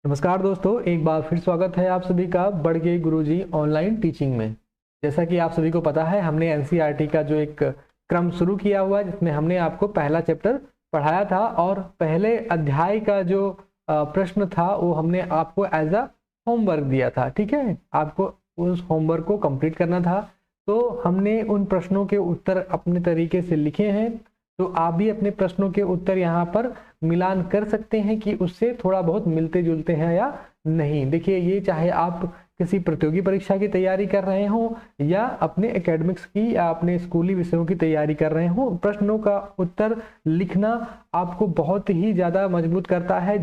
नमस्कार दोस्तों, एक बार फिर स्वागत है आप सभी का बढ़गे गुरुजी ऑनलाइन टीचिंग में। जैसा कि आप सभी को पता है, हमने एनसीईआरटी का जो एक क्रम शुरू किया हुआ है जिसमें हमने आपको पहला चैप्टर पढ़ाया था और पहले अध्याय का जो प्रश्न था वो हमने आपको एज अ होमवर्क दिया था। ठीक है, आपको उस होमवर्क को कंप्लीट करना था। तो हमने उन प्रश्नों के उत्तर अपने तरीके से लिखे हैं, तो आप भी अपने प्रश्नों के उत्तर यहाँ पर मिलान कर सकते हैं कि उससे थोड़ा बहुत मिलते जुलते हैं या नहीं। देखिए, ये चाहे आप किसी प्रतियोगी परीक्षा की तैयारी कर रहे हो या अपने एकेडमिक्स की या अपने स्कूली विषयों की तैयारी कर रहे हो, प्रश्नों का उत्तर लिखना आपको बहुत ही ज़्यादा मजबूत करता है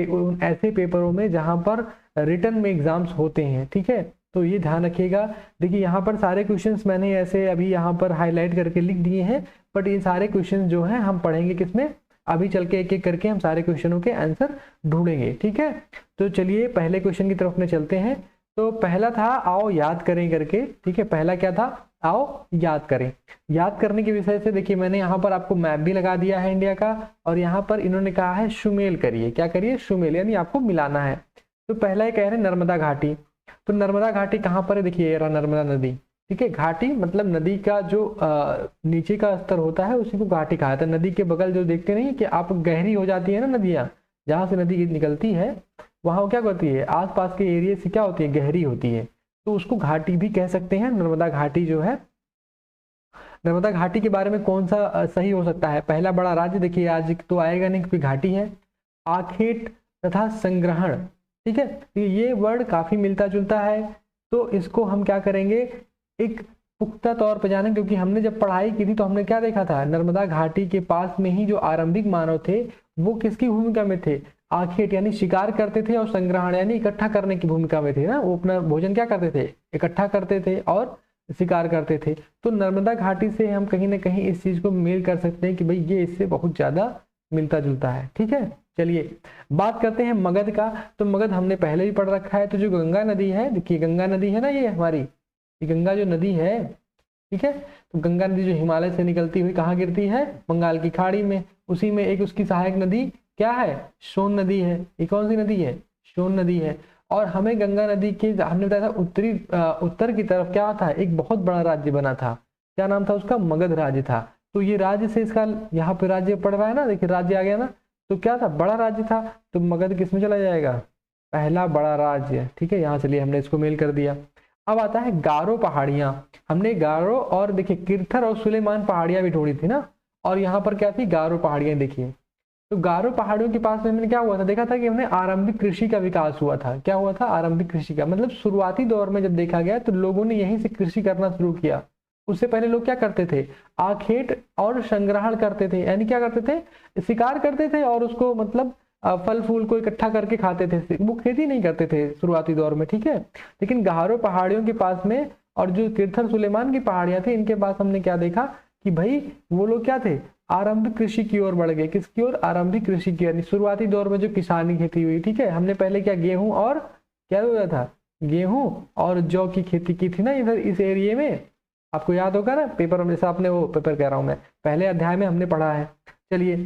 उन ऐसे पेपरों में जहाँ पर रिटन में एग्जाम्स होते हैं। ठीक है, तो ये ध्यान रखिएगा। देखिए, यहाँ पर सारे क्वेश्चंस मैंने ऐसे अभी यहाँ पर हाईलाइट करके लिख दिए हैं, बट ये सारे क्वेश्चंस जो हैं हम पढ़ेंगे किसमें, अभी चल के एक एक करके हम सारे क्वेश्चनों के आंसर ढूंढेंगे। ठीक है, तो चलिए पहले क्वेश्चन की तरफ में चलते हैं। तो पहला था आओ याद करें करके। ठीक है, पहला क्या था, आओ याद करें। याद करने के विषय से देखिए, मैंने यहाँ पर आपको मैप भी लगा दिया है इंडिया का, और यहाँ पर इन्होंने कहा है शुमेल करिए। क्या करिए, शुमेल, यानी आपको मिलाना है। तो पहला ही कह रहे हैं नर्मदा घाटी। तो नर्मदा घाटी कहाँ पर है, देखिए ये रहा नर्मदा नदी। ठीक है, घाटी मतलब नदी का जो नीचे का स्तर होता है उसी को घाटी कहा जाता है। नदी के बगल जो देखते नहीं कि आप गहरी हो जाती है ना नदियाँ, जहाँ से नदी निकलती है वहाँ क्या करती है, आसपास के एरिया से क्या होती है, गहरी होती है, तो उसको घाटी भी कह सकते हैं। नर्मदा घाटी जो है, नर्मदा घाटी के बारे में कौन सा सही हो सकता है। पहला बड़ा राज्य, देखिए आज तो आएगा नहीं क्योंकि घाटी है। आखेट तथा संग्रहण। ठीक है, तो ये वर्ड काफी मिलता जुलता है, तो इसको हम क्या करेंगे, एक पुख्ता तौर पर जाने, क्योंकि हमने जब पढ़ाई की थी तो हमने क्या देखा था, नर्मदा घाटी के पास में ही जो आरंभिक मानव थे वो किसकी भूमिका में थे, आखेट यानी शिकार करते थे, और संग्रहण यानी इकट्ठा करने की भूमिका में थे ना। वो अपना भोजन क्या करते थे, इकट्ठा करते थे और शिकार करते थे। तो नर्मदा घाटी से हम कहीं ना कहीं इस चीज को मेल कर सकते हैं कि भाई ये इससे बहुत ज्यादा मिलता जुलता है। ठीक है, चलिए बात करते हैं मगध का। तो मगध हमने पहले भी पढ़ रखा है। तो जो गंगा नदी है, देखिए गंगा नदी है ना, ये हमारी ये गंगा जो नदी है, ठीक है, तो गंगा नदी जो हिमालय से निकलती हुई कहाँ गिरती है, बंगाल की खाड़ी में। उसी में एक उसकी सहायक नदी क्या है, सोन नदी है। ये कौन सी नदी है, सोन नदी है। और हमें गंगा नदी के, हमने बताया था उत्तर की तरफ क्या था, एक बहुत बड़ा राज्य बना था। क्या नाम था उसका, मगध राज्य था। तो ये राज्य से इसका यहाँ पे राज्य पड़ रहा है ना, देखिए राज्य आ गया ना, तो क्या था, बड़ा राज्य था। तो मगध किस में चला जाएगा, पहला बड़ा राज्य। ठीक है, यहाँ चलिए हमने इसको मेल कर दिया। अब आता है गारो पहाड़ियां। हमने गारो और देखिए किरथर और सुलेमान पहाड़ियां भी ढूंढी थी ना, और यहाँ पर क्या थी, गारो पहाड़ियां। देखिए तो गारो पहाड़ियों के पास में हमने क्या हुआ था, देखा था कि हमने आरंभिक कृषि का विकास हुआ था। क्या हुआ था, आरंभिक कृषि का मतलब शुरुआती दौर में जब देखा गया तो लोगों ने यहीं से कृषि करना शुरू किया। उससे पहले लोग क्या करते थे, आखेट और संग्रहण करते थे, यानी क्या करते थे, शिकार करते थे और उसको मतलब फल फूल को इकट्ठा करके खाते थे। वो खेती नहीं करते थे शुरुआती दौर में। ठीक है, लेकिन गारो पहाड़ियों के पास में और जो किरथर सुलेमान की पहाड़ियां थी, इनके पास हमने क्या देखा कि भाई वो लोग क्या थे, आरंभिक कृषि की ओर बढ़ गए। किसकी ओर, आरंभिक कृषि की, यानी शुरुआती दौर में जो किसानी खेती हुई। ठीक है, हमने पहले क्या, गेहूं और क्या हुआ था, गेहूं और जौ की खेती की थी ना इधर इस एरिया में। आपको याद होगा ना पेपर में, जैसा आपने वो पेपर कह रहा हूं मैं, पहले अध्याय में हमने पढ़ा है। चलिए,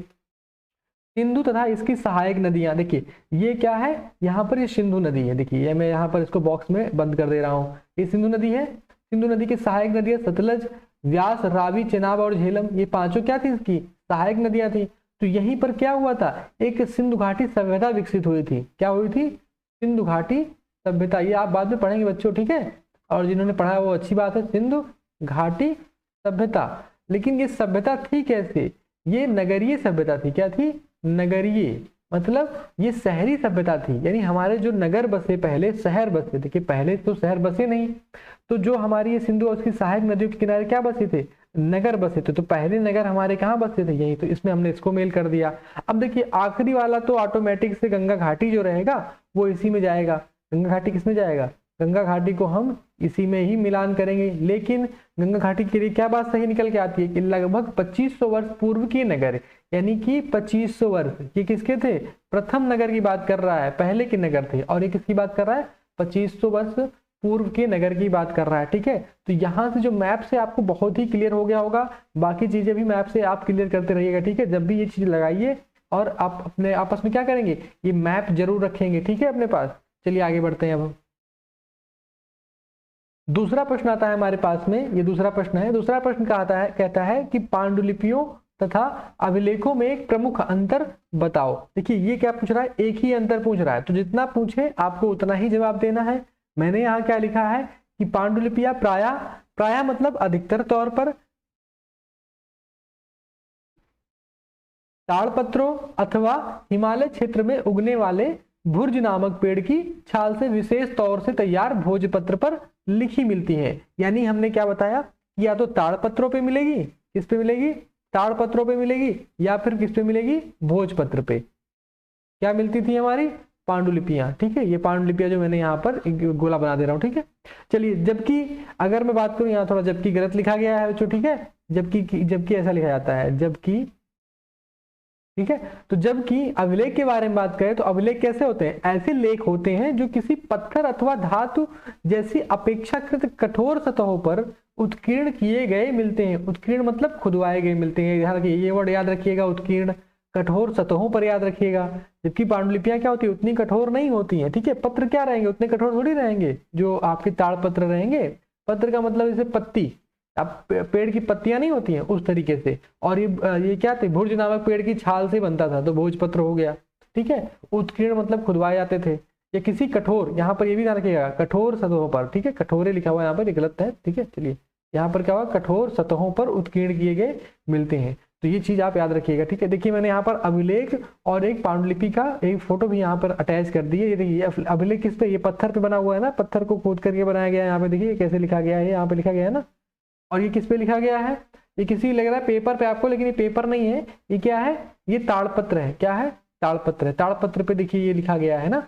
सिंधु तथा इसकी सहायक नदियां। देखिए ये क्या है, यहाँ पर ये सिंधु नदी है। देखिए ये मैं यहाँ पर इसको बॉक्स में बंद कर दे रहा हूँ, ये सिंधु नदी है। सिंधु नदी की सहायक नदियां सतलज, व्यास, रावी, चेनाब और झेलम, ये पांचों क्या थी, इसकी सहायक नदियां थी। तो यहीं पर क्या हुआ था, एक सिंधु घाटी सभ्यता विकसित हुई थी। क्या हुई थी, सिंधु घाटी सभ्यता। ये आप बाद में पढ़ेंगे बच्चों, ठीक है, और जिन्होंने पढ़ा वो अच्छी बात है, सिंधु घाटी सभ्यता। लेकिन ये सभ्यता थी कैसे, ये नगरीय सभ्यता थी। क्या थी, नगरीय, मतलब ये शहरी सभ्यता थी, यानी हमारे जो नगर बसे, पहले शहर बसे। देखिए पहले तो शहर बसे नहीं, तो जो हमारी ये सिंधु और उसकी सहायक नदियों के किनारे क्या बसे थे, नगर बसे थे। तो पहले नगर हमारे कहाँ बसे थे, यही। तो इसमें हमने इसको मेल कर दिया। अब देखिए आखिरी वाला तो ऑटोमेटिक से गंगा घाटी जो रहेगा वो इसी में जाएगा। गंगा घाटी किसमें जाएगा, गंगा घाटी को हम इसी में ही मिलान करेंगे। लेकिन गंगा घाटी के लिए क्या बात सही निकल के आती है कि लगभग 2500 वर्ष पूर्व के नगर, यानी कि 2500 वर्ष ये किसके थे, प्रथम नगर की बात कर रहा है, पहले के नगर थे। और ये किसकी बात कर रहा है, 2500 वर्ष पूर्व के नगर की बात कर रहा है। ठीक है, तो यहाँ से जो मैप से आपको बहुत ही क्लियर हो गया होगा, बाकी चीजें भी मैप से आप क्लियर करते रहिएगा। ठीक है, जब भी ये चीज लगाइए और आप अपने आपस में क्या करेंगे, ये मैप जरूर रखेंगे, ठीक है अपने पास। चलिए आगे बढ़ते हैं। अब दूसरा प्रश्न आता है हमारे पास में, ये दूसरा प्रश्न है। दूसरा प्रश्न कहता है कि पांडुलिपियों तथा अभिलेखों में एक प्रमुख अंतर बताओ। देखिए ये क्या पूछ रहा है, एक ही अंतर पूछ रहा है, तो जितना पूछे आपको उतना ही जवाब देना है। मैंने यहाँ क्या लिखा है कि पांडुलिपियां प्रायः मतलब अधिकतर तौर पर ताड़पत्रों अथवा हिमालय क्षेत्र में उगने वाले भुर्ज नामक पेड़ की छाल से विशेष तौर से तैयार भोजपत्र पर लिखी मिलती है। यानी हमने क्या बताया कि या तो ताड़पत्रों पे मिलेगी, किस पे मिलेगी, ताड़पत्रों पे मिलेगी, या फिर किस पे मिलेगी, भोजपत्र पे। क्या मिलती थी हमारी, पांडुलिपियां, ठीक है। ये पांडुलिपियां जो मैंने यहाँ पर एक गोला बना दे रहा हूँ, ठीक है। चलिए जबकि अगर मैं बात करूँ, यहाँ थोड़ा जबकि गलत लिखा गया है बच्चों, ठीक है। जबकि ऐसा लिखा जाता है, जबकि, ठीक है। तो जबकि अभिलेख के बारे में बात करें तो अभिलेख कैसे होते हैं, ऐसे लेख होते हैं जो किसी पत्थर अथवा धातु जैसी अपेक्षाकृत कठोर सतहों पर उत्कीर्ण किए गए मिलते हैं। उत्कीर्ण मतलब खुदवाए गए मिलते हैं, ध्यान रखिए ये वर्ड याद रखिएगा, उत्कीर्ण, कठोर सतहों पर याद रखिएगा। जबकि पांडुलिपियां क्या होती है, उतनी कठोर नहीं होती हैं, ठीक है। पत्र क्या रहेंगे, उतने कठोर थोड़ी रहेंगे जो आपके ताड़पत्र रहेंगे। पत्र का मतलब जैसे पत्ती, अब पेड़ की पत्तियां नहीं होती हैं उस तरीके से। और ये क्या थे, भुर्ज नामक पेड़ की छाल से बनता था, तो भोजपत्र हो गया, ठीक है। उत्कीर्ण मतलब खुदवाए जाते थे, या किसी कठोर, यहाँ पर ये भी ध्यान रखिएगा, कठोर सतहों पर, ठीक है। कठोरे लिखा हुआ यहाँ पर, ये गलत है, ठीक है। चलिए यहाँ पर क्या हुआ, कठोर सतहों पर उत्कीर्ण किए गए मिलते हैं, तो ये चीज आप याद रखिएगा, ठीक है। देखिए मैंने यहाँ पर अभिलेख और एक पांडुलिपि का एक फोटो भी यहाँ पर अटैच कर दी है। ये देखिए अभिलेख किस पे, ये पत्थर पे बना हुआ है ना, पत्थर को खोद करके बनाया गया है। यहाँ पे देखिए कैसे लिखा गया है, यहाँ पे लिखा गया है ना। और ये किस पे लिखा गया है, ये किसी लग रहा है पेपर पे आपको, लेकिन ये पेपर नहीं है, ये क्या है, ये ताड़पत्र है। क्या है, ताड़पत्र है। ताड़पत्र पे देखिए ये लिखा गया है ना।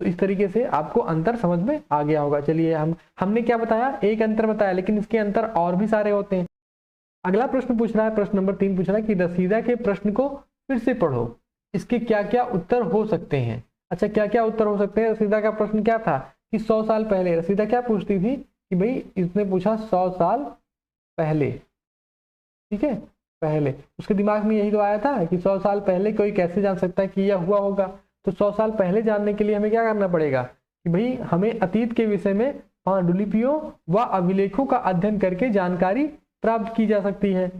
तो इस तरीके से आपको अंतर समझ में आ गया होगा। चलिए हमने क्या बताया, एक अंतर बताया, लेकिन इसके अंतर और भी सारे होते हैं। अगला प्रश्न पूछ रहा है, प्रश्न नंबर 3 पूछ रहा है कि रसीदा के प्रश्न को फिर से पढ़ो, इसके क्या क्या उत्तर हो सकते हैं। अच्छा क्या क्या उत्तर हो सकते हैं, रसीदा का प्रश्न क्या था कि 100 साल पहले, रसीदा क्या पूछती थी कि भाई इसने पूछा 100 साल पहले, ठीक है, पहले। उसके दिमाग में यही तो आया था कि 100 साल पहले कोई कैसे जान सकता है कि यह हुआ होगा। तो 100 साल पहले जानने के लिए हमें क्या करना पड़ेगा कि भाई हमें अतीत के विषय में पांडुलिपियों व अभिलेखों का अध्ययन करके जानकारी प्राप्त की जा सकती है।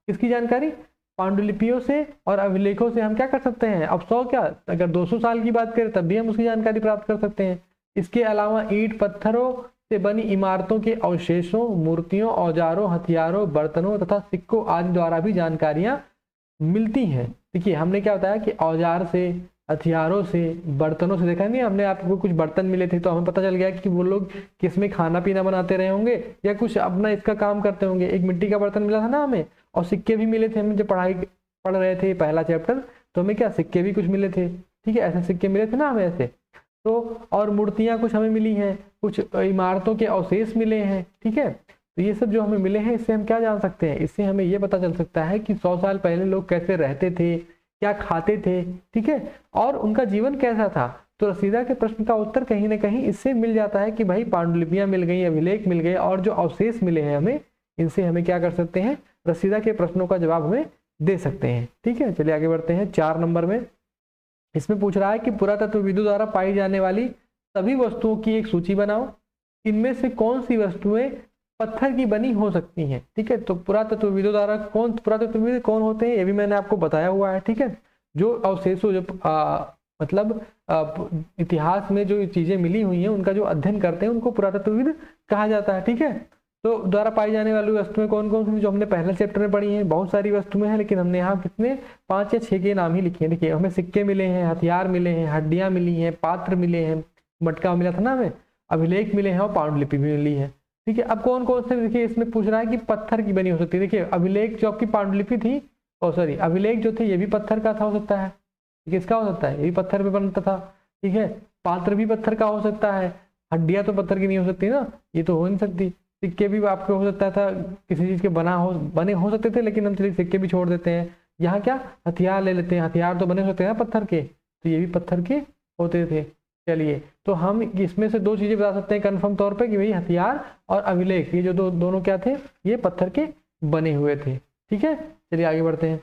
इसकी जानकारी पांडुलिपियों से और अभिलेखों से हम क्या कर सकते हैं। अब 100 क्या, अगर 200 साल की बात करें तब भी हम उसकी जानकारी प्राप्त कर सकते हैं। इसके अलावा ईंट पत्थरों से बनी इमारतों के अवशेषों, मूर्तियों, औजारों, हथियारों, बर्तनों तथा सिक्कों आदि द्वारा भी जानकारियां मिलती हैं। देखिए हमने क्या बताया कि औजार से, हथियारों से, बर्तनों से, देखा नहीं हमने आपको कुछ बर्तन मिले थे तो हमें पता चल गया कि वो लोग किसमें खाना पीना बनाते रहे होंगे या कुछ अपना इसका काम करते होंगे। एक मिट्टी का बर्तन मिला था ना हमें, और सिक्के भी मिले थे। हमें जब पढ़ रहे थे पहला चैप्टर तो हमें क्या सिक्के भी कुछ मिले थे, ठीक है, ऐसे सिक्के मिले थे ना हमें ऐसे। तो और मूर्तियां कुछ हमें मिली हैं, कुछ इमारतों के अवशेष मिले हैं, ठीक है। तो ये सब जो हमें मिले हैं इससे हम क्या जान सकते हैं, इससे हमें ये पता चल सकता है कि 100 साल पहले लोग कैसे रहते थे, क्या खाते थे, ठीक है, और उनका जीवन कैसा था। तो रसीदा के प्रश्न का उत्तर कहीं ना कहीं इससे मिल जाता है कि भाई पांडुलिपियां मिल गई, अभिलेख मिल गए, और जो अवशेष मिले हैं हमें, इनसे हमें क्या कर सकते हैं, रसीदा के प्रश्नों का जवाब हमें दे सकते हैं, ठीक है। चलिए आगे बढ़ते हैं। 4 नंबर में इसमें पूछ रहा है कि पुरातत्वविदों द्वारा पाई जाने वाली सभी वस्तुओं की एक सूची बनाओ, इनमें से कौन सी वस्तुएं पत्थर की बनी हो सकती हैं, ठीक है। तो पुरातत्वविदों द्वारा पुरातत्वविद कौन होते हैं ये भी मैंने आपको बताया हुआ है, ठीक है। जो अवशेषों, जो मतलब इतिहास में जो चीजें मिली हुई हैं उनका जो अध्ययन करते हैं उनको पुरातत्वविद कहा जाता है, ठीक है। तो द्वारा पाई जाने वाली वस्तुएं कौन कौन सी, जो हमने पहले चैप्टर में पढ़ी हैं, बहुत सारी वस्तुएं हैं, लेकिन हमने यहाँ कितने 5 या 6 के नाम ही लिखे हैं। देखिए हमें सिक्के मिले हैं, हथियार मिले हैं, हड्डियां मिली हैं, पात्र मिले हैं, मटका मिला था ना हमें, अभिलेख मिले हैं और पांडुलिपि भी मिली है, ठीक है। अब कौन कौन से, देखिए इसमें पूछ रहा है कि पत्थर की बनी हो सकती है। देखिए अभिलेख जो आपकी पांडुलिपि थी, सॉरी अभिलेख जो थे ये भी पत्थर का था, हो सकता है, किसका हो सकता है, ये भी पत्थर पे बनता था, ठीक है। पात्र भी पत्थर का हो सकता है, हड्डियां तो पत्थर की नहीं हो सकती ना, ये तो हो नहीं सकती। सिक्के भी आपके हो सकता था, किसी चीज के बने हो सकते थे, लेकिन हम चलिए सिक्के भी छोड़ देते हैं। यहाँ क्या हथियार ले लेते हैं, हथियार तो बने होते हैं ना पत्थर के, तो ये भी पत्थर के होते थे। चलिए तो हम इसमें से 2 चीजें बता सकते हैं कंफर्म तौर पे कि भाई हथियार और अभिलेख, ये जो दोनों क्या थे, ये पत्थर के बने हुए थे, ठीक है। चलिए आगे बढ़ते हैं।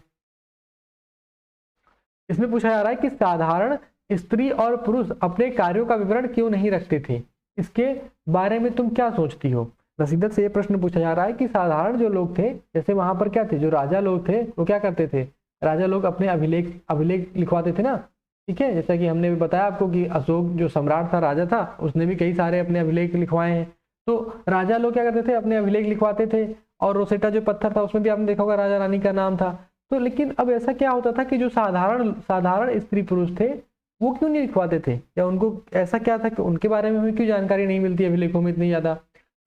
इसमें पूछा जा रहा है कि साधारण स्त्री और पुरुष अपने कार्यों का विवरण क्यों नहीं रखते थे, इसके बारे में तुम क्या सोचती हो। नसीहत से ये प्रश्न पूछा जा रहा है कि साधारण जो लोग थे, जैसे वहां पर क्या थे, जो राजा लोग थे वो क्या करते थे, राजा लोग अपने अभिलेख लिखवाते थे ना, ठीक है। जैसा कि हमने भी बताया आपको कि अशोक जो सम्राट था, राजा था, उसने भी कई सारे अपने अभिलेख लिखवाए हैं। तो राजा लोग क्या करते थे, अपने अभिलेख लिखवाते थे। और रोसेटा जो पत्थर था उसमें भी आपने देखा होगा राजा रानी का नाम था। तो लेकिन अब ऐसा क्या होता था कि जो साधारण स्त्री पुरुष थे वो क्यों नहीं लिखवाते थे, या उनको ऐसा क्या था कि उनके बारे में हमें क्यों जानकारी नहीं मिलती अभिलेखों में इतनी ज्यादा।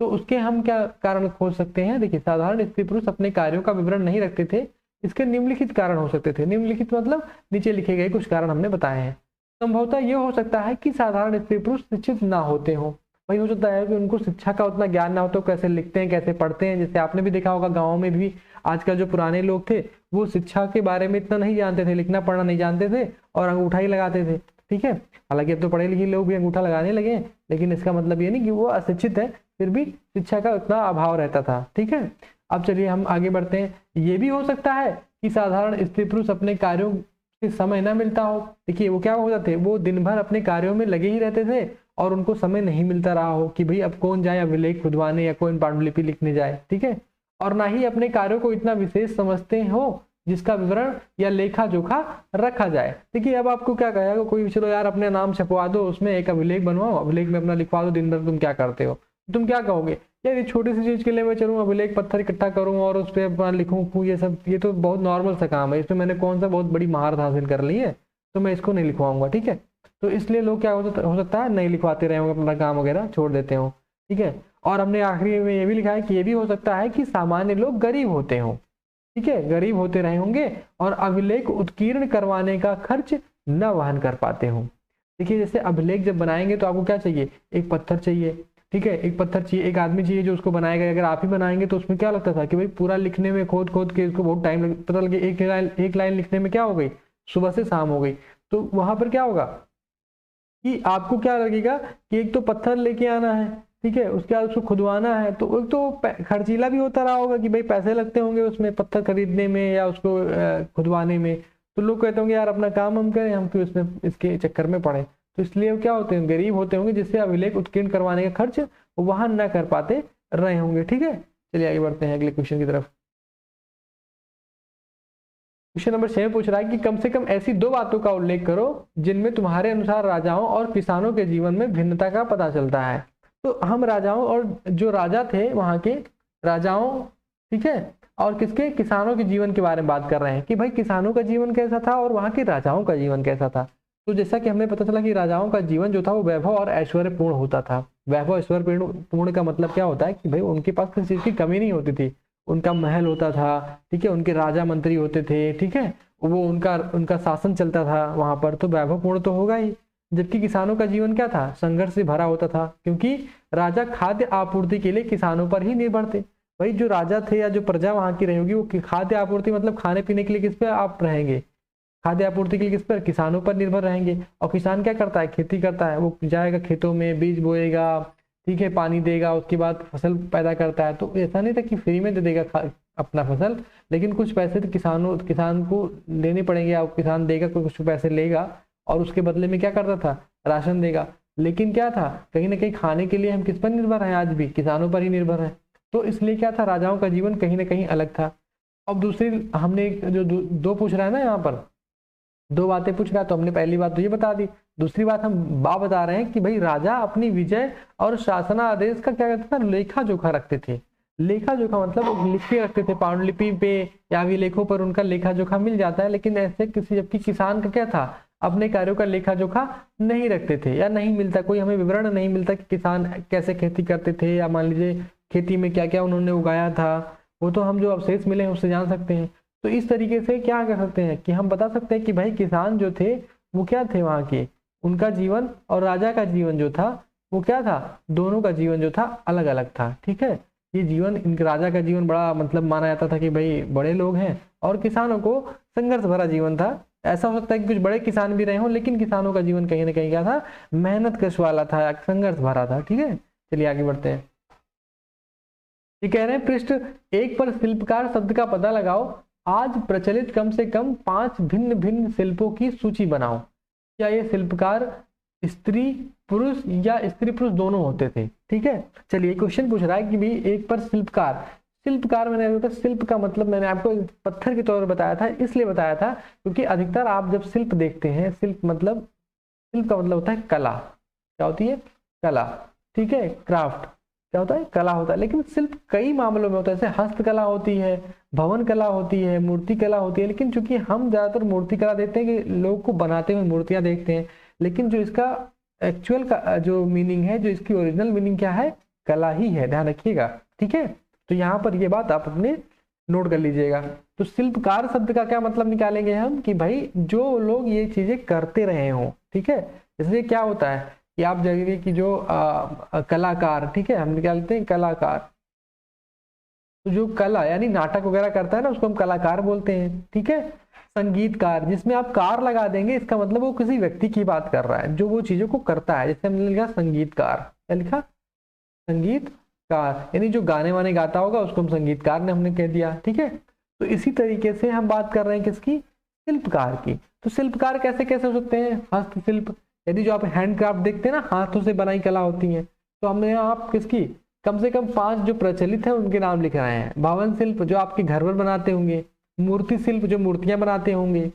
तो उसके हम क्या कारण खोज सकते हैं। देखिए, साधारण स्त्री पुरुष अपने कार्यों का विवरण नहीं रखते थे, इसके निम्नलिखित कारण हो सकते थे। निम्नलिखित मतलब नीचे लिखे गए कुछ कारण हमने बताए हैं। संभवतः यह हो सकता है कि साधारण स्त्री पुरुष शिक्षित ना होते हों। वही हो सकता है कि उनको शिक्षा का उतना ज्ञान ना हो, तो कैसे लिखते हैं, कैसे पढ़ते हैं। जैसे आपने भी देखा होगा गाँव में भी आजकल जो पुराने लोग थे वो शिक्षा के बारे में इतना नहीं जानते थे, लिखना पढ़ना नहीं जानते थे और अंगूठा ही लगाते थे, ठीक है। हालांकि अब तो पढ़े लिखे लोग भी अंगूठा लगाने लगे हैं, लेकिन इसका मतलब ये नहीं कि वो अशिक्षित है, फिर भी शिक्षा का उतना अभाव रहता था, ठीक है। अब चलिए हम आगे बढ़ते हैं। ये भी हो सकता है कि साधारण स्त्री पुरुष अपने कार्यों से समय न मिलता हो। देखिए, वो क्या हो जाते, वो दिन भर अपने कार्यों में लगे ही रहते थे और उनको समय नहीं मिलता रहा हो कि भाई अब कौन जाए अभिलेख खुदवाने या कौन पांडुलिपि लिखने जाए, ठीक है। और ना ही अपने कार्यों को इतना विशेष समझते हो जिसका विवरण या लेखा जोखा रखा जाए। देखिए, अब आपको क्या कहेगा कोई, चलो यार अपने नाम छपवा दो, उसमें एक अभिलेख बनवाओ, अभिलेख में अपना लिखवा दो, दिन भर तुम क्या करते हो। तुम क्या कहोगे, यार ये छोटी सी चीज के लिए मैं चलूँ अभिलेख पत्थर इकट्ठा करूँ और उस पर अपना लिखूँ, ये सब ये तो बहुत नॉर्मल सा काम है, इसमें मैंने कौन सा बहुत बड़ी महारत हासिल कर ली है, तो मैं इसको नहीं लिखवाऊंगा, ठीक है। तो इसलिए लोग क्या हो सकता है नहीं लिखवाते रहे होंगे, अपना काम वगैरह छोड़ देते हो, ठीक है। और हमने आखिरी में ये भी लिखा है कि ये भी हो सकता है कि सामान्य लोग गरीब होते हों, ठीक है, गरीब होते रहे होंगे और अभिलेख उत्कीर्ण करवाने का खर्च न वहन कर पाते हों। देखिए, जैसे अभिलेख जब बनाएंगे तो आपको क्या चाहिए, एक पत्थर चाहिए, ठीक है, एक पत्थर चाहिए, एक आदमी चाहिए जो उसको बनाएगा। अगर आप ही बनाएंगे तो उसमें क्या लगता था कि भाई पूरा लिखने में खोद खोद के उसको बहुत टाइम लग, पता लगे एक लाइन लिखने में क्या हो गई, सुबह से शाम हो गई। तो वहां पर क्या होगा कि आपको क्या लगेगा कि एक तो पत्थर लेके आना है, ठीक है, उसके बाद उसको खुदवाना है, तो एक तो खर्चीला भी होता रहा होगा कि भाई पैसे लगते होंगे उसमें पत्थर खरीदने में या उसको खुदवाने में। तो लोग कहते होंगे यार अपना काम हम करें, हम क्यों इसमें इसके चक्कर में पड़े। तो इसलिए क्या होते हैं, गरीब होते होंगे, जिससे अभिलेख उत्कीर्ण करवाने का खर्च वहन न कर पाते रहे होंगे, ठीक है। चलिए आगे बढ़ते हैं अगले क्वेश्चन की तरफ। क्वेश्चन नंबर 6 पूछ रहा है कि कम से कम ऐसी 2 बातों का उल्लेख करो जिनमें तुम्हारे अनुसार राजाओं और किसानों के जीवन में भिन्नता का पता चलता है। तो हम राजाओं और जो राजा थे वहां के राजाओं, ठीक है, और किसके, किसानों के जीवन के बारे में बात कर रहे हैं कि भाई किसानों का जीवन कैसा था और वहां के राजाओं का जीवन कैसा था। तो जैसा कि हमें पता चला कि राजाओं का जीवन जो था वो वैभव और ऐश्वर्यपूर्ण होता था। वैभव ऐश्वर्यपूर्ण का मतलब क्या होता है कि भाई उनके पास किसी चीज की कमी नहीं होती थी, उनका महल होता था, ठीक है, उनके राजा मंत्री होते थे, ठीक है, वो उनका शासन चलता था वहां पर, तो वैभवपूर्ण तो होगा ही। जबकि किसानों का जीवन क्या था, संघर्ष से भरा होता था, क्योंकि राजा खाद्य आपूर्ति के लिए किसानों पर ही निर्भर थे। भाई जो राजा थे या जो प्रजा वहां की रही होगी वो खाद्य आपूर्ति मतलब खाने पीने के लिए किस पे आप रहेंगे, खाद्य आपूर्ति के लिए किस पर, किसानों पर निर्भर रहेंगे। और किसान क्या करता है, खेती करता है, वो जाएगा खेतों में, बीज बोएगा, ठीक है, पानी देगा, उसके बाद फसल पैदा करता है। तो ऐसा नहीं था कि फ्री में दे देगा अपना फसल, लेकिन कुछ पैसे तो किसान को देने पड़ेंगे, और किसान देगा कुछ पैसे लेगा और उसके बदले में क्या करता था, राशन देगा। लेकिन क्या था, कहीं ना कहीं खाने के लिए हम किस पर निर्भर हैं, आज भी किसानों पर ही निर्भर है। तो इसलिए क्या था, राजाओं का जीवन कहीं ना कहीं अलग था। अब दूसरी हमने जो दो पूछ रहा है ना, यहाँ पर 2 बातें पूछ रहा है, तो हमने पहली बात तो ये बता दी। दूसरी बात हम बता रहे हैं कि भाई राजा अपनी विजय और शासनादेश का क्या करते थे, लेखा जोखा रखते थे। लेखा जोखा मतलब लिख के रखते थे पांडुलिपि पे या अभिलेखों पर, उनका लेखा जोखा मिल जाता है। लेकिन ऐसे किसी, जबकि किसान का क्या था, अपने कार्यों का लेखा जोखा नहीं रखते थे या नहीं मिलता, कोई हमें विवरण नहीं मिलता कि किसान कैसे खेती करते थे, या मान लीजिए खेती में क्या क्या उन्होंने उगाया था, वो तो हम जो अवशेष मिले हैं उससे जान सकते हैं। तो इस तरीके से क्या कर सकते हैं कि हम बता सकते हैं कि भाई किसान जो थे वो क्या थे वहां के, उनका जीवन और राजा का जीवन जो था वो क्या था, दोनों का जीवन जो था अलग अलग था, ठीक है। ये जीवन, इनके राजा का जीवन बड़ा मतलब माना जाता था कि भाई बड़े लोग हैं, और किसानों को संघर्ष भरा जीवन था। ऐसा हो सकता है कि कुछ बड़े किसान भी रहे हों, लेकिन किसानों का जीवन कहीं ना कहीं क्या था, मेहनत कश वाला था, संघर्ष भरा था, ठीक है। चलिए आगे बढ़ते हैं। ये कह रहे हैं पृष्ठ 1 पर शिल्पकार शब्द का पता लगाओ। आज प्रचलित कम से कम 5 भिन्न भिन्न शिल्पों की सूची बनाओ। क्या ये शिल्पकार स्त्री पुरुष या स्त्री पुरुष दोनों होते थे? ठीक है, चलिए क्वेश्चन पूछ रहा है कि भाई एक पर शिल्पकार, शिल्पकार मैंने आपको शिल्प का मतलब मैंने आपको पत्थर के तौर पर बताया था, इसलिए बताया था क्योंकि अधिकतर आप जब शिल्प देखते हैं, शिल्प का मतलब होता है कला। क्या होती है? कला। ठीक है, क्राफ्ट क्या होता है? कला होता है। लेकिन शिल्प कई मामलों में होता है, जैसे हस्तकला होती है, भवन कला होती है, मूर्ति कला होती है। लेकिन चूंकि हम ज्यादातर मूर्ति कला देखते हैं कि लोग को बनाते हुए मूर्तियां देखते हैं, लेकिन जो इसका एक्चुअल का जो मीनिंग है, जो इसकी ओरिजिनल मीनिंग क्या है? कला ही है, ध्यान रखिएगा। ठीक है, तो यहाँ पर ये बात आप अपने नोट कर लीजिएगा। तो शिल्पकार शब्द का क्या मतलब निकालेंगे हम कि भाई जो लोग ये चीजें करते रहे हों। ठीक है, इसलिए क्या होता है कि आप जानिए कि जो कलाकार, ठीक है, हम निकालते हैं कलाकार, तो जो कला यानी नाटक वगैरह करता है ना, उसको हम कलाकार बोलते हैं। ठीक है, संगीतकार, जिसमें आप कार लगा देंगे इसका मतलब वो किसी व्यक्ति की बात कर रहा है जो वो चीजों को करता है। जैसे हमने लिखा संगीतकार, क्या लिखा? संगीतकार, यानी जो गाने वाने गाता होगा उसको हम संगीतकार ने हमने कह दिया। ठीक है, तो इसी तरीके से हम बात कर रहे हैं किसकी? शिल्पकार की। तो शिल्पकार कैसे कैसे हो सकते हैं? हस्तशिल्प, यदि जो आप हैंडक्राफ्ट देखते हैं ना, हाथों से बनाई कला होती है, तो हमने यहाँ आप किसकी कम से कम 5 जो प्रचलित है उनके नाम लिख रहे हैं। भवन शिल्प जो आपके घर पर बनाते होंगे, मूर्ति शिल्प जो मूर्तियां बनाते होंगे,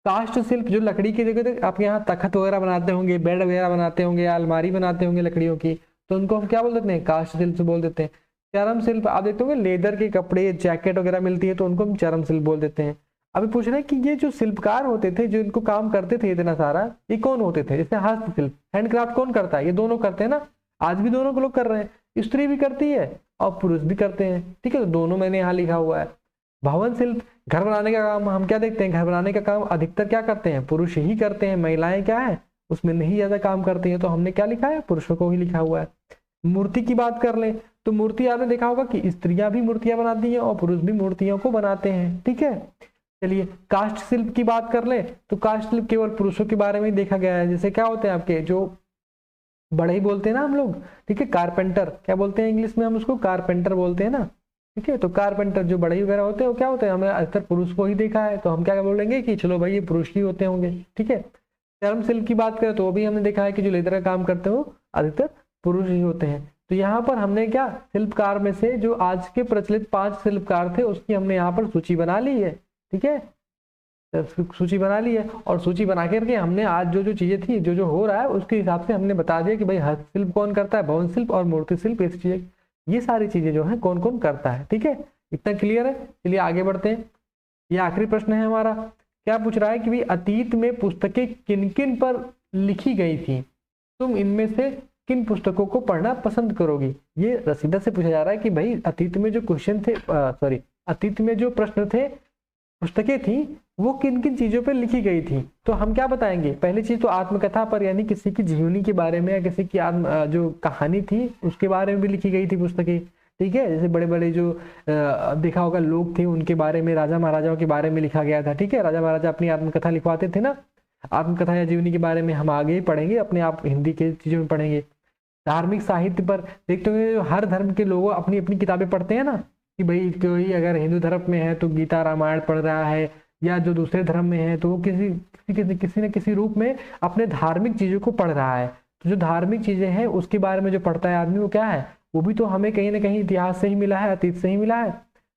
काष्ठ शिल्प जो लकड़ी की जगह आप यहाँ तखत वगैरह बनाते होंगे, बेड वगैरह बनाते होंगे, अलमारी बनाते होंगे लकड़ियों की, तो उनको हम क्या बोल देते हैं? काष्ठ शिल्प से बोल देते हैं। चर्म शिल्प आप देखते होंगे लेदर के कपड़े जैकेट वगैरह मिलती है, तो उनको हम चर्म शिल्प बोल देते हैं। अभी पूछ रहे हैं कि ये जो शिल्पकार होते थे जो इनको काम करते थे इतना सारा, ये कौन होते थे? जैसे हस्तशिल्प, हैंडक्राफ्ट कौन करता है? ये दोनों करते हैं ना, आज भी दोनों को लोग कर रहे हैं, स्त्री भी करती है और पुरुष भी करते हैं। ठीक है, तो दोनों मैंने यहाँ लिखा हुआ है। भवन शिल्प, घर बनाने का काम हम क्या देखते हैं? घर बनाने का काम अधिकतर क्या करते हैं? पुरुष ही करते हैं, महिलाएं क्या है उसमें नहीं ज्यादा काम करती हैं, तो हमने क्या लिखा है? पुरुषों को ही लिखा हुआ है। मूर्ति की बात कर ले तो मूर्ति आपने देखा होगा कि स्त्रियां भी मूर्तियां बनाती हैं और पुरुष भी मूर्तियों को बनाते हैं। ठीक है, चलिए काष्ठ शिल्प की बात कर ले तो काष्ठ शिल्प केवल पुरुषों के बारे में ही देखा गया है। जैसे क्या होते हैं आपके जो बढ़ई बोलते हैं ना हम लोग, ठीक है, कारपेंटर, क्या बोलते हैं इंग्लिश में हम उसको? कारपेंटर बोलते हैं ना। ठीक है, तो कारपेंटर जो बढ़ई वगैरह होते हैं वो क्या होते हैं? हमने अधिकतर पुरुष को ही देखा है, तो हम क्या बोलेंगे कि चलो भाई ये पुरुष ही होते होंगे। ठीक है, चर्म शिल्प की बात करें तो वो भी हमने देखा है कि जो लेदर का काम करते हो अधिकतर पुरुष ही होते हैं। तो यहाँ पर हमने क्या शिल्पकार में से जो आज के प्रचलित 5 शिल्पकार थे उसकी हमने यहाँ पर सूची बना ली है। ठीक है, सूची बना ली है और सूची बना करके हमने आज जो जो चीजें थी, जो जो हो रहा है उसके हिसाब से हमने बता दिया कि भाई हस्तशिल्प कौन करता है, भवन शिल्प और मूर्ति शिल्प, ऐसी चीजें, ये सारी चीजें जो है कौन कौन करता है। ठीक है, इतना क्लियर है? चलिए आगे बढ़ते हैं। ये आखिरी प्रश्न है हमारा। क्या पूछ रहा है कि भाई अतीत में पुस्तकें किन किन पर लिखी गई थी, तुम इनमें से किन पुस्तकों को पढ़ना पसंद करोगी? ये रसीदा से पूछा जा रहा है कि भाई अतीत में जो क्वेश्चन थे, अतीत में जो प्रश्न थे, पुस्तकें थी, वो किन किन चीजों पर लिखी गई थी। तो हम क्या बताएंगे? पहली चीज तो आत्मकथा पर, यानी किसी की जीवनी के बारे में या किसी की जो कहानी थी उसके बारे में भी लिखी गई थी पुस्तकें। ठीक है, जैसे बड़े बड़े जो देखा होगा लोग थे उनके बारे में, राजा महाराजाओं के बारे में लिखा गया था। ठीक है, राजा महाराजा अपनी आत्मकथा लिखवाते थे ना, आत्मकथा या जीवनी के बारे में हम आगे ही पढ़ेंगे, अपने आप हिंदी के चीजों में पढ़ेंगे। धार्मिक साहित्य पर देखते हुए हर धर्म के लोग अपनी अपनी किताबें पढ़ते हैं ना, कि भाई कोई अगर हिंदू धर्म में है तो गीता रामायण पढ़ रहा है, या जो दूसरे धर्म में है तो वो किसी न किसी रूप में अपने धार्मिक चीजों को पढ़ रहा है। तो जो धार्मिक चीजें हैं उसके बारे में जो पढ़ता है आदमी, वो क्या है? वो भी तो हमें कहीं ना कहीं इतिहास से ही मिला है, अतीत से ही मिला है।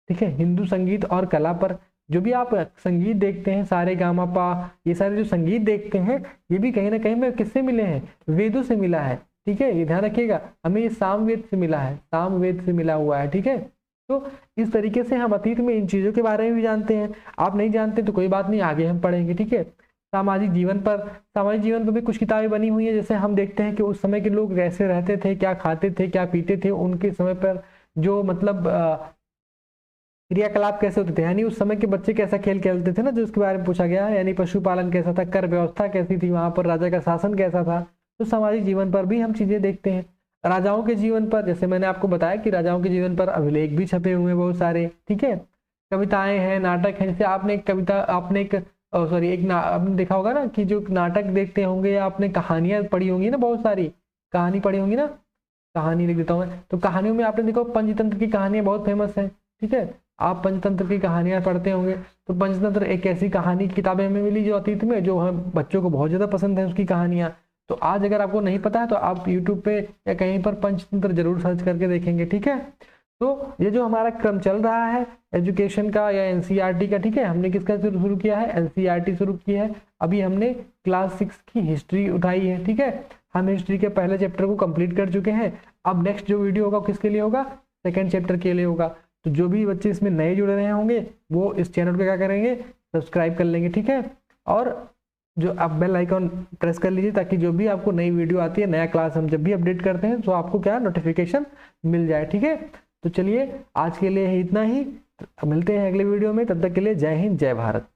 ठीक है, हिंदू संगीत और कला पर जो भी आप संगीत देखते हैं, सारे गामा पा, ये सारे जो संगीत देखते हैं ये भी कहीं ना कहीं में किससे मिले हैं? वेदों से मिला है। ठीक है, ये ध्यान रखिएगा, हमें ये सामवेद से मिला है, सामवेद से मिला हुआ है। ठीक है, तो इस तरीके से हम अतीत में इन चीजों के बारे में भी जानते हैं। आप नहीं जानते तो कोई बात नहीं, आगे हम पढ़ेंगे। ठीक है, सामाजिक जीवन पर भी कुछ किताबें बनी हुई है। जैसे हम देखते हैं कि उस समय के लोग कैसे रहते थे, क्या खाते थे, क्या पीते थे, उनके समय पर जो मतलब क्रियाकलाप कैसे होते थे, यानी उस समय के बच्चे कैसा खेल खेलते थे ना, जो उसके बारे में पूछा गया है। यानी पशुपालन कैसा था, कर व्यवस्था कैसी थी, वहां पर राजा का शासन कैसा था। तो सामाजिक जीवन पर भी हम चीजें देखते हैं। राजाओं के जीवन पर, जैसे मैंने आपको बताया कि राजाओं के जीवन पर अभिलेख भी छपे हुए हैं बहुत सारे। ठीक है, कविताएं हैं, नाटक है। जैसे आपने एक कविता, आपने आपने देखा होगा ना कि जो नाटक देखते होंगे या आपने कहानियां पढ़ी होंगी ना, बहुत सारी कहानी पढ़ी होंगी ना, कहानी लिख देता हूँ मैं, तो कहानियों में आपने देखो पंचतंत्र की कहानियां बहुत फेमस है। ठीक है, आप पंचतंत्र की कहानियां पढ़ते होंगे, तो पंचतंत्र एक ऐसी कहानी की किताबें हमें मिली जो अतीत में जो हम बच्चों को बहुत ज़्यादा पसंद है उसकी कहानियां। तो आज अगर आपको नहीं पता है तो आप यूट्यूब पे या कहीं पर पंचतंत्र जरूर सर्च करके देखेंगे, ठीक है। तो ये जो हमारा क्रम चल रहा है एजुकेशन का या एनसीईआरटी का, ठीक है, हमने किसका शुरू किया है, एनसीईआरटी शुरू की है। अभी हमने क्लास 6 की हिस्ट्री उठाई है, ठीक है, हम हिस्ट्री के पहले चैप्टर को कंप्लीट कर चुके हैं। अब नेक्स्ट जो वीडियो होगा किसके लिए होगा, सेकंड चैप्टर के लिए होगा। तो जो भी बच्चे इसमें नए जुड़ रहे होंगे वो इस चैनल को क्या करेंगे, सब्सक्राइब कर लेंगे, ठीक है। और जो आप बेल आइकॉन प्रेस कर लीजिए ताकि जो भी आपको नई वीडियो आती है, नया क्लास हम जब भी अपडेट करते हैं तो आपको क्या नोटिफिकेशन मिल जाए, ठीक है। तो चलिए आज के लिए इतना ही, मिलते हैं अगले वीडियो में, तब तक के लिए जय हिंद जय भारत।